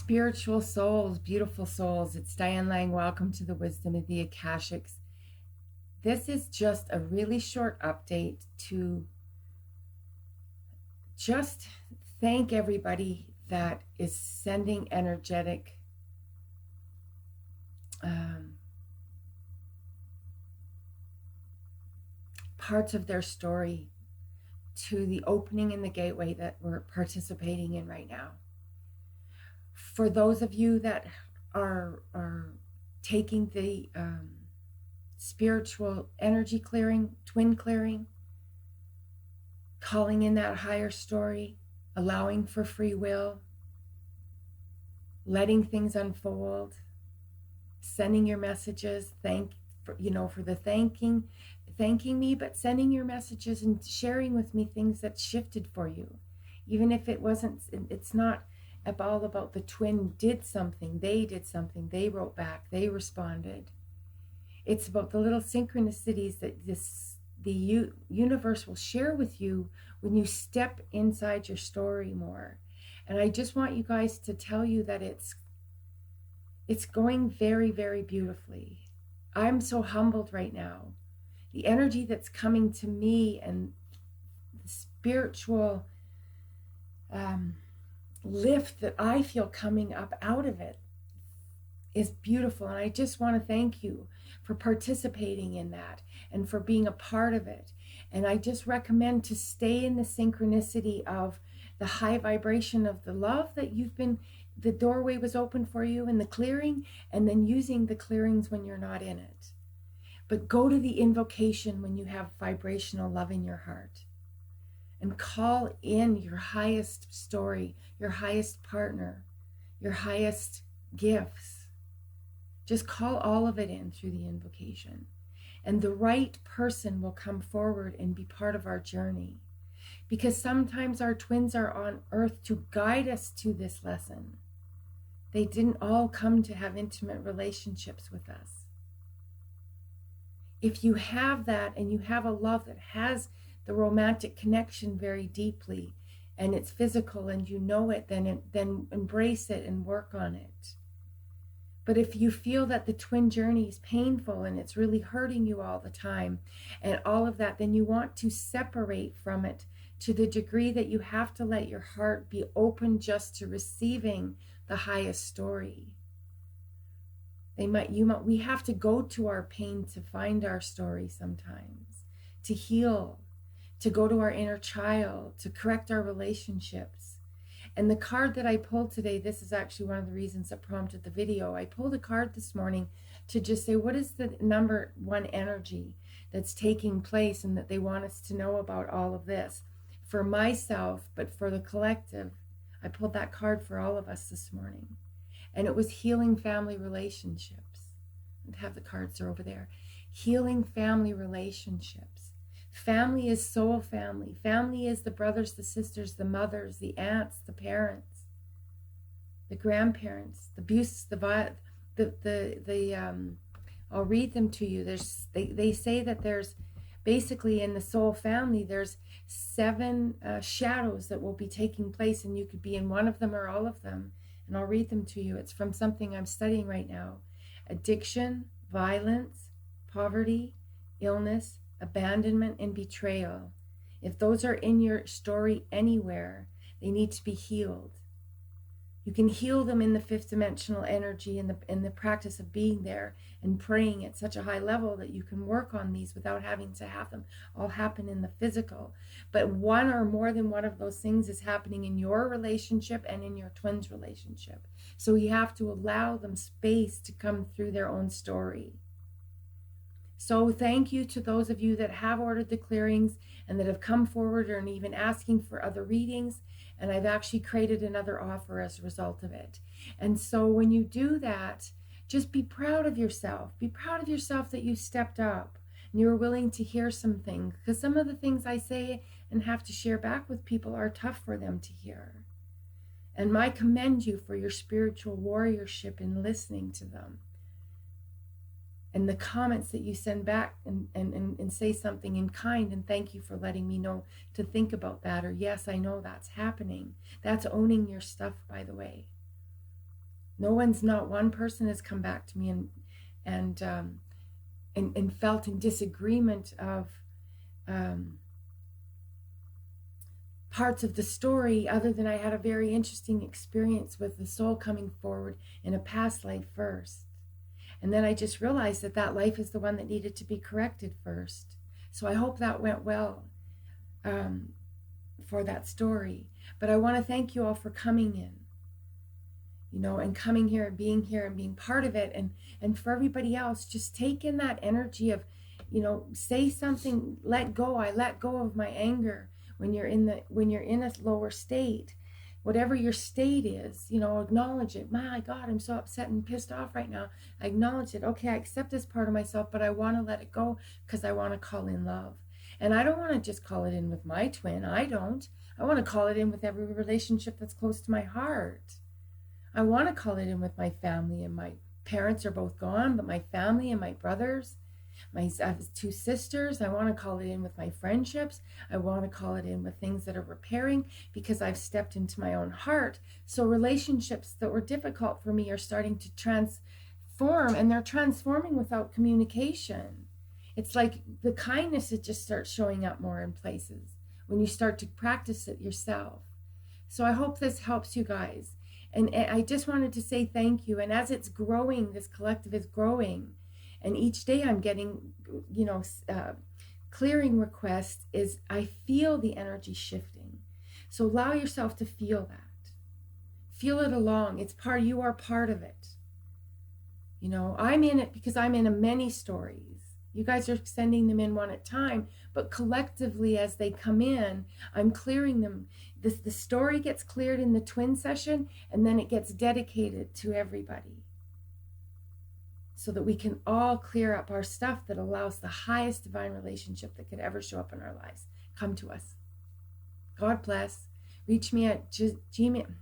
Spiritual souls, beautiful souls, it's Diane Lang. Welcome to the Wisdom of the Akashics. This is just a really short update to just thank everybody that is sending energetic parts of their story to the opening in the gateway that we're participating in right now. For those of you that are taking the spiritual energy clearing, twin clearing, calling in that higher story, allowing for free will, letting things unfold, sending your messages, for the thanking me, but sending your messages and sharing with me things that shifted for you. Even if it's not all about the twin did something, they wrote back, they responded. It's about the little synchronicities that the universe will share with you when you step inside your story more. And I just want you guys to tell you that it's going very, very beautifully. I'm so humbled right now. The energy that's coming to me and the spiritual lift that I feel coming up out of it is beautiful. And I just want to thank you for participating in that and for being a part of it. And I just recommend to stay in the synchronicity of the high vibration of the love that the doorway was open for you in the clearing, and then using the clearings when you're not in it. But go to the invocation when you have vibrational love in your heart. And call in your highest story, your highest partner, your highest gifts. Just call all of it in through the invocation. And the right person will come forward and be part of our journey. Because sometimes our twins are on earth to guide us to this lesson. They didn't all come to have intimate relationships with us. If you have that and you have a love that has the romantic connection very deeply, and it's physical and you know it, then embrace it and work on it. But if you feel that the twin journey is painful and it's really hurting you all the time and all of that, then you want to separate from it to the degree that you have to let your heart be open just to receiving the highest story. We have to go to our pain to find our story sometimes, to heal, to go to our inner child, to correct our relationships. And the card that I pulled today, this is actually one of the reasons that prompted the video. I pulled a card this morning to just say, what is the number one energy that's taking place and that they want us to know about all of this? For myself, but for the collective, I pulled that card for all of us this morning. And it was healing family relationships. I have the cards are over there. Healing family relationships. Family is soul family. Family is the brothers, the sisters, the mothers, the aunts, the parents, the grandparents, the abuse, I'll read them to you. They say that there's basically in the soul family, there's 7 shadows that will be taking place, and you could be in one of them or all of them. And I'll read them to you. It's from something I'm studying right now. Addiction, violence, poverty, illness, abandonment, and betrayal. If those are in your story anywhere, they need to be healed. You can heal them in the 5th dimensional energy, in the practice of being there and praying at such a high level that you can work on these without having to have them all happen in the physical. But one or more than one of those things is happening in your relationship and in your twins' relationship. So you have to allow them space to come through their own story. So thank you to those of you that have ordered the clearings and that have come forward and even asking for other readings. And I've actually created another offer as a result of it. And so when you do that, just be proud of yourself. Be proud of yourself that you stepped up and you were willing to hear some things. Because some of the things I say and have to share back with people are tough for them to hear. And I commend you for your spiritual warriorship in listening to them. And the comments that you send back and say something in kind, and thank you for letting me know to think about that, or yes, I know that's happening. That's owning your stuff, by the way. Not one person has come back to me and felt in disagreement of parts of the story, other than I had a very interesting experience with the soul coming forward in a past life first. And then I just realized that that life is the one that needed to be corrected first. So I hope that went well for that story. But I want to thank you all for coming in, and coming here and being part of it. And for everybody else, just take in that energy of, say something, let go. I let go of my anger when you're in a lower state. Whatever your state is, acknowledge it. My God, I'm so upset and pissed off right now. I acknowledge it. Okay, I accept this part of myself, but I want to let it go because I want to call in love. And I don't want to just call it in with my twin. I want to call it in with every relationship that's close to my heart. I want to call it in with my family, and my parents are both gone, but my family and my brothers, I have 2 sisters. I want to call it in with my friendships. I want to call it in with things that are repairing because I've stepped into my own heart. So relationships that were difficult for me are starting to transform, and they're transforming without communication. It's like the kindness, it just starts showing up more in places when you start to practice it yourself. So I hope this helps you guys. And I just wanted to say thank you. And as it's growing, this collective is growing. And each day I'm getting, clearing requests, is I feel the energy shifting. So allow yourself to feel that. Feel it along. You are part of it. I'm in it because I'm in many stories. You guys are sending them in one at a time, but collectively as they come in, I'm clearing them. The story gets cleared in the twin session, and then it gets dedicated to everybody, so that we can all clear up our stuff that allows the highest divine relationship that could ever show up in our lives come to us. God bless. Reach me at Gmail,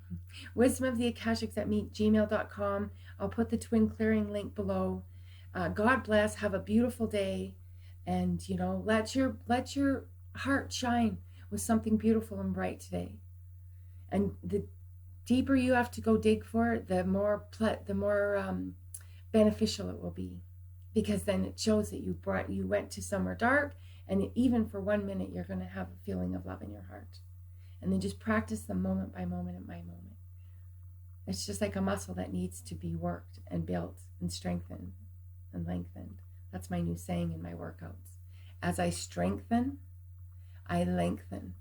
wisdomoftheakashics@gmail.com. I'll put the twin clearing link below. God bless. Have a beautiful day, and let your heart shine with something beautiful and bright today. And the deeper you have to go dig for it, the more beneficial it will be, because then it shows that you went to somewhere dark, and even for 1 minute you're going to have a feeling of love in your heart. And then just practice them moment by moment and by moment. It's just like a muscle that needs to be worked and built and strengthened and lengthened. That's my new saying in my workouts. As I strengthen, I lengthen.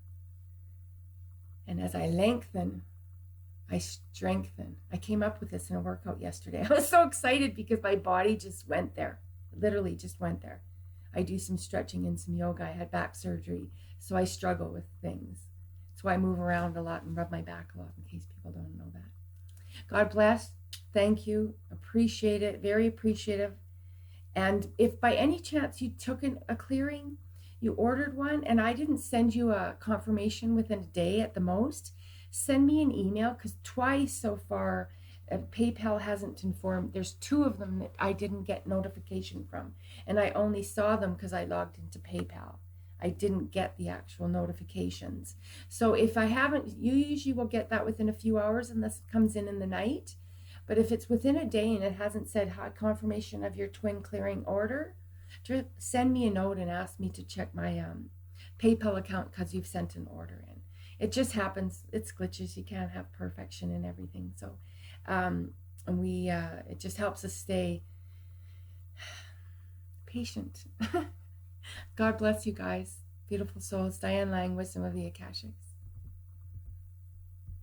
And as I lengthen, I strengthen. I came up with this in a workout yesterday. I was so excited because my body just went there. Literally just went there. I do some stretching and some yoga. I had back surgery, so I struggle with things. That's why I move around a lot and rub my back a lot, in case people don't know that. God bless. Thank you. Appreciate it. Very appreciative. And if by any chance you took a clearing, you ordered one, and I didn't send you a confirmation within a day at the most, send me an email, because twice so far PayPal hasn't informed. There's 2 of them that I didn't get notification from, and I only saw them because I logged into PayPal. I didn't get the actual notifications. So if I haven't, you usually will get that within a few hours unless it comes in the night. But if it's within a day and it hasn't said confirmation of your twin clearing order, just send me a note and ask me to check my PayPal account, because you've sent an order in. It just happens. It's glitches. You can't have perfection in everything. So it just helps us stay patient. God bless you guys. Beautiful souls. Diane Lang, Wisdom of the Akashics.